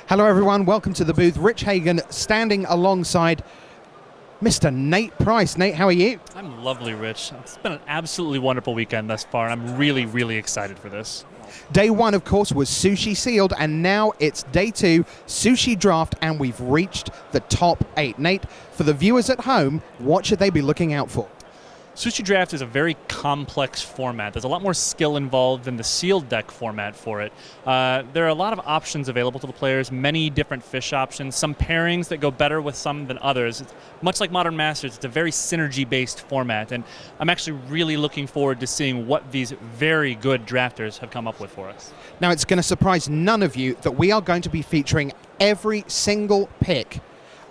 Hello everyone, welcome to the booth. Rich Hagan standing alongside Mr. Nate Price. Nate, how are you? I'm lovely, Rich. It's been an absolutely wonderful weekend thus far. I'm really, really excited for this. Day one, of course, was Sushi Sealed, and now it's day two, Sushi Draft, and we've reached the top 8. Nate, for the viewers at home, what should they be looking out for? Sushi Draft is a very complex format. There's a lot more skill involved than the sealed deck format for it. There are a lot of options available to the players, many different fish options, some pairings that go better with some than others. It's much like Modern Masters, it's a very synergy-based format, and I'm actually really looking forward to seeing what these very good drafters have come up with for us. Now, it's going to surprise none of you that we are going to be featuring every single pick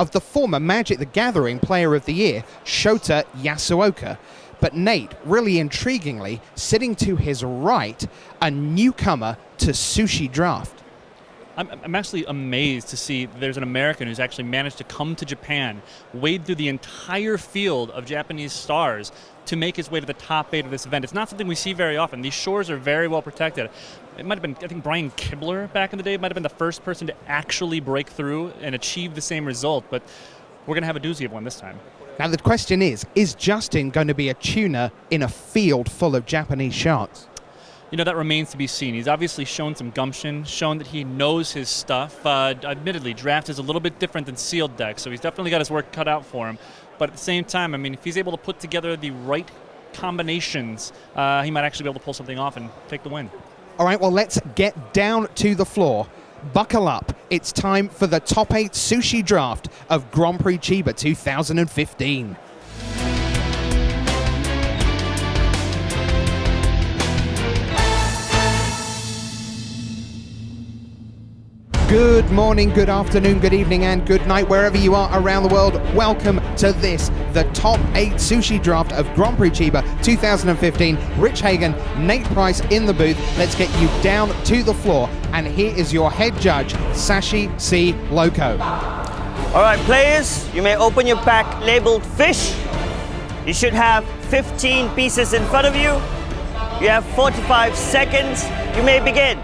of the former Magic the Gathering Player of the Year, Shota Yasuoka. But Nate, really intriguingly, sitting to his right, a newcomer to Sushi Draft. I'm actually amazed to see there's an American who's actually managed to come to Japan, wade through the entire field of Japanese stars to make his way to the top 8 of this event. It's not something we see very often. These shores are very well protected. It might have been, I think Brian Kibler back in the day might have been the first person to actually break through and achieve the same result, but we're going to have a doozy of one this time. Now the question is Justin going to be a tuner in a field full of Japanese sharks? You know, that remains to be seen. He's obviously shown some gumption, shown that he knows his stuff. Admittedly, draft is a little bit different than sealed decks, so he's definitely got his work cut out for him. But at the same time, I mean, if he's able to put together the right combinations, he might actually be able to pull something off and take the win. All right, well, let's get down to the floor. Buckle up. It's time for the top 8 Sushi Draft of Grand Prix Chiba 2015. Good morning, good afternoon, good evening, and good night, wherever you are around the world. Welcome to this, the top 8 Sushi Draft of Grand Prix Chiba 2015. Rich Hagan, Nate Price in the booth. Let's get you down to the floor. And here is your head judge, Sashi C. Loco. All right, players, you may open your pack labeled fish. You should have 15 pieces in front of you. You have 45 seconds. You may begin.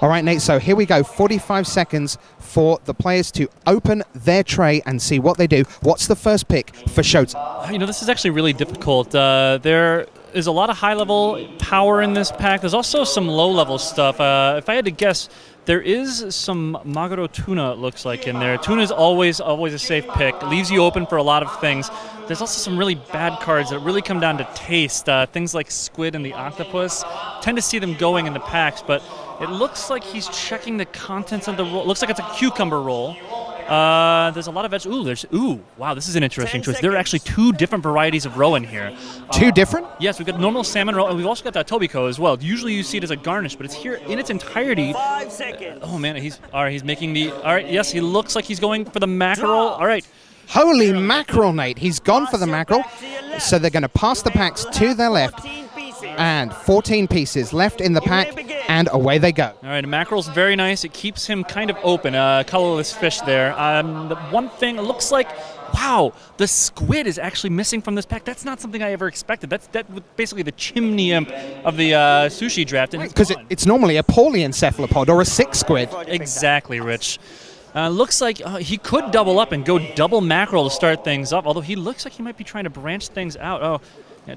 All right, Nate, so here we go. 45 seconds for the players to open their tray and see what they do. What's the first pick for Shota? You know, this is actually really difficult. There is a lot of high-level power in this pack. There's also some low-level stuff. If I had to guess, there is some Maguro tuna, it looks like, in there. Tuna is always a safe pick. It leaves you open for a lot of things. There's also some really bad cards that really come down to taste. Things like squid and the octopus. Tend to see them going in the packs, but it looks like he's checking the contents of the roll. It looks like it's a cucumber roll. There's a lot of vegetables. Wow, this is an interesting choice. There are actually 2 different varieties of roe in here. 2 different? Yes, we've got normal salmon roe, and we've also got that tobiko as well. Usually you see it as a garnish, but it's here in its entirety. 5 seconds. Oh man, he's making the. All right, yes, he looks like he's going for the mackerel. All right. Holy mackerel, Nate. He's gone for the mackerel. So they're going to pass the packs to their left. And 14 pieces left in the pack, and away they go. All right, a mackerel's very nice. It keeps him kind of open, colorless fish there. The one thing, it looks like, wow, the squid is actually missing from this pack. That's not something I ever expected. That's basically the chimney imp of the sushi draft. Because it's normally a polyencephalopod or a 6 squid. Exactly, Rich. Looks like he could double up and go double mackerel to start things up, although he looks like he might be trying to branch things out. Oh.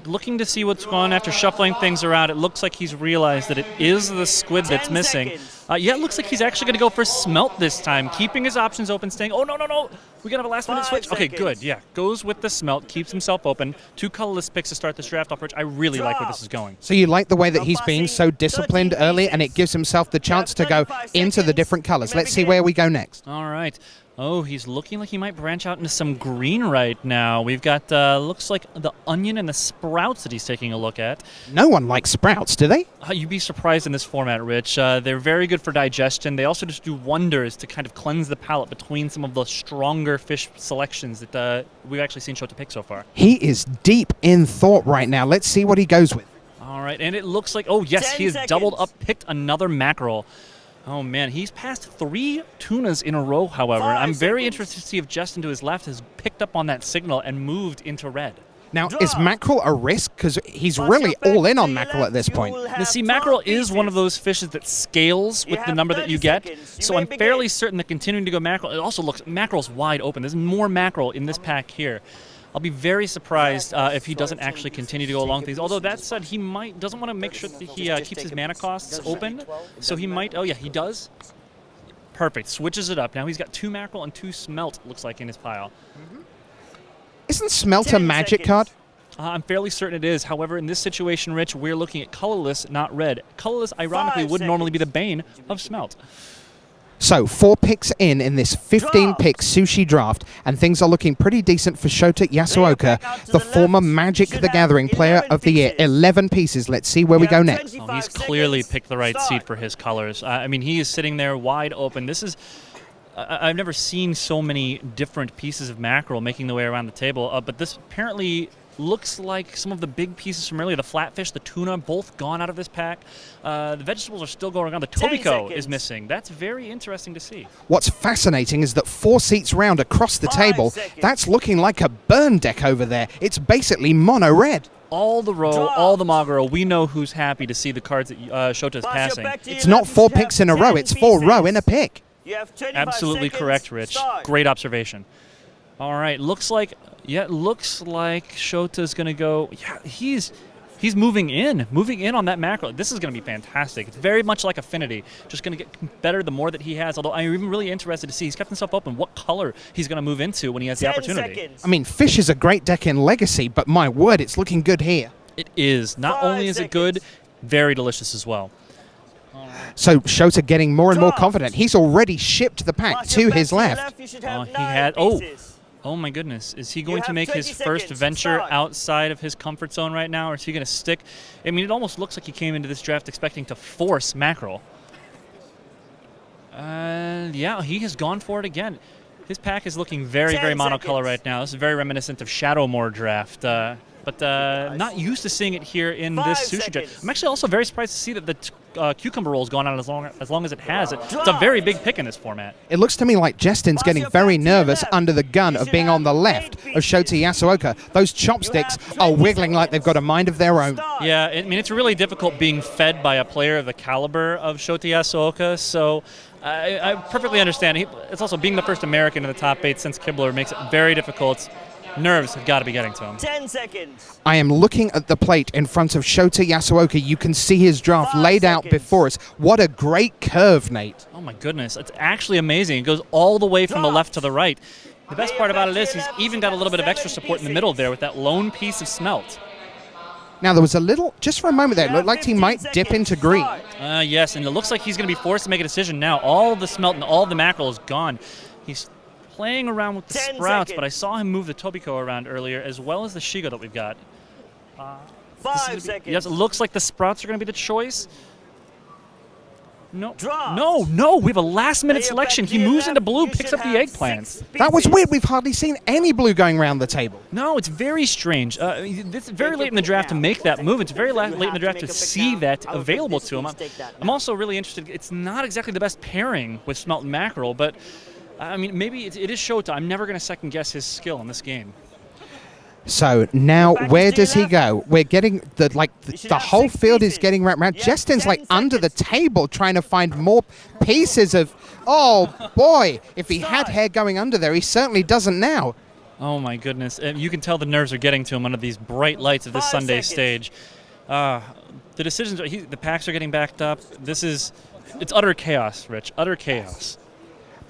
Looking to see what's going on after shuffling things around, it looks like he's realized that it is the squid that's missing. Yeah, it looks like he's actually going to go for smelt this time, keeping his options open, staying, oh, no. We're going to have a last-minute switch. Okay, good, yeah. Goes with the smelt, keeps himself open. 2 colorless picks to start this draft off, Rich. I really like where this is going. So you like the way that he's being so disciplined early, and it gives himself the chance to go into the different colors. Let's see where we go next. All right. Oh, he's looking like he might branch out into some green right now. We've got, looks like the onion and the sprouts that he's taking a look at. No one likes sprouts, do they? You'd be surprised in this format, Rich. They're very good for digestion. They also just do wonders to kind of cleanse the palate between some of the stronger fish selections that we've actually seen Shota pick so far. He is deep in thought right now. Let's see what he goes with. All right, and it looks like, oh, yes, he has doubled up, picked another mackerel. Oh, man, he's passed 3 tunas in a row, however. I'm very interested to see if Justin to his left has picked up on that signal and moved into red. Now, is Mackerel a risk? Because he's really all in on Mackerel at this point. Now, see, Mackerel is one of those fishes that scales with the number that you get, so I'm fairly certain that continuing to go Mackerel, it also looks, Mackerel's wide open. There's more Mackerel in this pack here. I'll be very surprised if he doesn't actually continue to go along with these. Although that said, he doesn't want to make sure that he keeps his mana costs open, so he might, oh yeah, he does. Perfect, switches it up. Now he's got 2 Mackerel and 2 Smelt, looks like, in his pile. Isn't Smelt a magic card? I'm fairly certain it is. However, in this situation, Rich, we're looking at colorless, not red. Colorless, ironically, would normally be the bane of Smelt. So 4 picks in this 15-pick sushi draft, and things are looking pretty decent for Shota Yasuoka, the former Magic the Gathering Player of the Year. 11 pieces. Let's see where we go next. Oh, he's clearly picked the right seat for his colors. I mean, he is sitting there wide open. This is... I've never seen so many different pieces of Mackerel making their way around the table, but this apparently looks like some of the big pieces from earlier. The flatfish, the tuna, both gone out of this pack. The vegetables are still going around. The Tobiko is missing. That's very interesting to see. What's fascinating is that 4 seats round across the table, that's looking like a burn deck over there. It's basically mono red. All the row, all the Maguro, we know who's happy to see the cards that Shota is passing. It's not 4 picks in a row, it's 4 row in a pick. Absolutely correct, Rich. Great observation. All right, looks like Shota's going to go. Yeah, he's moving in on that Mackerel. This is going to be fantastic. It's very much like Affinity, just going to get better the more that he has. Although I'm even really interested to see, he's kept himself open, what color he's going to move into when he has the opportunity. I mean, Fish is a great deck in Legacy, but my word, it's looking good here. It is. Not only is it good, very delicious as well. So Shota getting more and more confident. He's already shipped the pack to his left. Oh my goodness. Is he going to make his first venture outside of his comfort zone right now, or is he going to stick? I mean, it almost looks like he came into this draft expecting to force Mackerel. Yeah, he has gone for it again. His pack is looking very, very monocolor right now. This is very reminiscent of Shadowmoor draft. But not used to seeing it here in this sushi draft. I'm actually also very surprised to see that the cucumber roll's gone on as long as it has. It's a very big pick in this format. It looks to me like Justin's getting very nervous under the gun of being on the left of Shota Yasuoka. Those chopsticks are wiggling like they've got a mind of their own. Yeah, I mean, it's really difficult being fed by a player of the caliber of Shota Yasuoka, so I perfectly understand. It's also being the first American in the top 8 since Kibler makes it very difficult. Nerves have got to be getting to him. 10 seconds. I am looking at the plate in front of Shota Yasuoka. You can see his draft laid out before us. What a great curve, Nate. Oh my goodness, it's actually amazing. It goes all the way from the left to the right. The best part about it is he's even got a little bit of extra support in the middle there with that lone piece of Smelt. Now, there was a little, just for a moment there, it looked like he might dip into green. Yes, and it looks like he's going to be forced to make a decision now. All the Smelt and all the Mackerel is gone. He's playing around with the sprouts, but I saw him move the Tobiko around earlier, as well as the Shiga that we've got. 5 seconds. Yes, it looks like the sprouts are going to be the choice. No, we have a last-minute selection. He moves into blue, picks up the eggplants. That was weird. We've hardly seen any blue going around the table. No, it's very strange. It's very late in the draft to make that move. It's very late in the draft to see that available to him. I'm also really interested. It's not exactly the best pairing with Smelt and Mackerel, but I mean, maybe it is Shota. I'm never going to second-guess his skill in this game. So now, where does he go? We're getting the whole field is getting wrapped around. Justin's like under the table trying to find more pieces of. Oh boy! If he had hair going under there, he certainly doesn't now. Oh my goodness! You can tell the nerves are getting to him under these bright lights of this Sunday stage. The decisions, the packs are getting backed up. It's utter chaos, Rich. Utter chaos.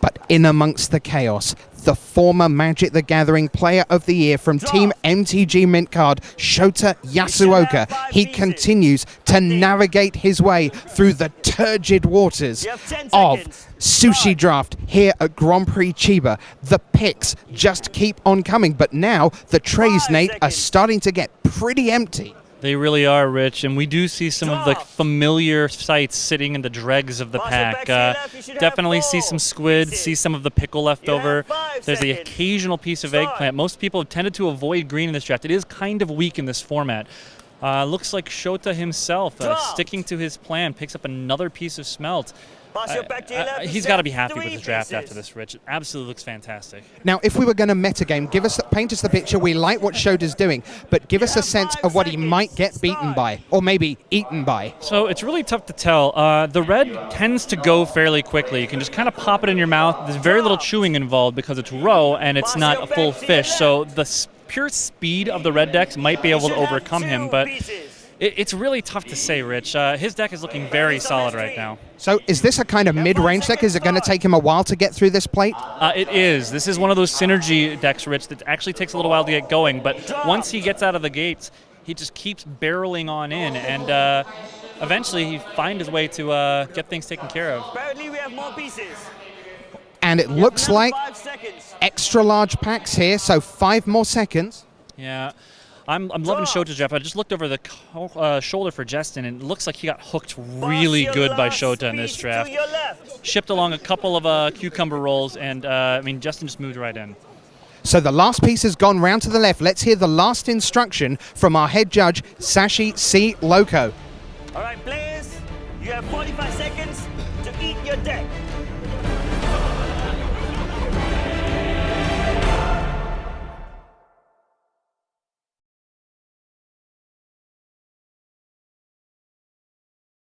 But in amongst the chaos, the former Magic the Gathering Player of the Year from Team MTG Mint Card, Shota Yasuoka, he continues to navigate his way through the turgid waters of Sushi Draft here at Grand Prix Chiba. The picks just keep on coming, but now the trays, Nate, are starting to get pretty empty. They really are, Rich, and we do see some of the familiar sights sitting in the dregs of the pack. Definitely see some squid, see some of the pickle left over. There's the occasional piece of eggplant. Most people have tended to avoid green in this draft. It is kind of weak in this format. Looks like Shota himself, sticking to his plan, picks up another piece of Smelt. Pass your pack to your left. He's got to be happy with 3 his draft pieces. after this, Rich. It absolutely looks fantastic. Now, if we were going to metagame, paint us the picture. We like what Shota's doing, but give us a sense of what he might get beaten by, or maybe eaten by. So it's really tough to tell. The red tends to go fairly quickly. You can just kind of pop it in your mouth. There's very little chewing involved because it's roe and it's not a full fish. So the pure speed of the red decks might be able to overcome him, but it's really tough to say, Rich. His deck is looking very solid right now. So is this a kind of mid-range deck? Is it going to take him a while to get through this plate? It is. This is one of those synergy decks, Rich, that actually takes a little while to get going. But once he gets out of the gates, he just keeps barreling on in, and eventually he finds his way to get things taken care of. Apparently we have more pieces. And it looks like 5 seconds. extra large packs here, so 5 more seconds. Yeah. I'm loving Shota's draft. I just looked over the shoulder for Justin, and it looks like he got hooked really good by Shota in this draft. Shipped along a couple of cucumber rolls, and Justin just moved right in. So the last piece has gone round to the left. Let's hear the last instruction from our head judge, Sashi C. Loco. All right, players, you have 45 seconds to eat your deck.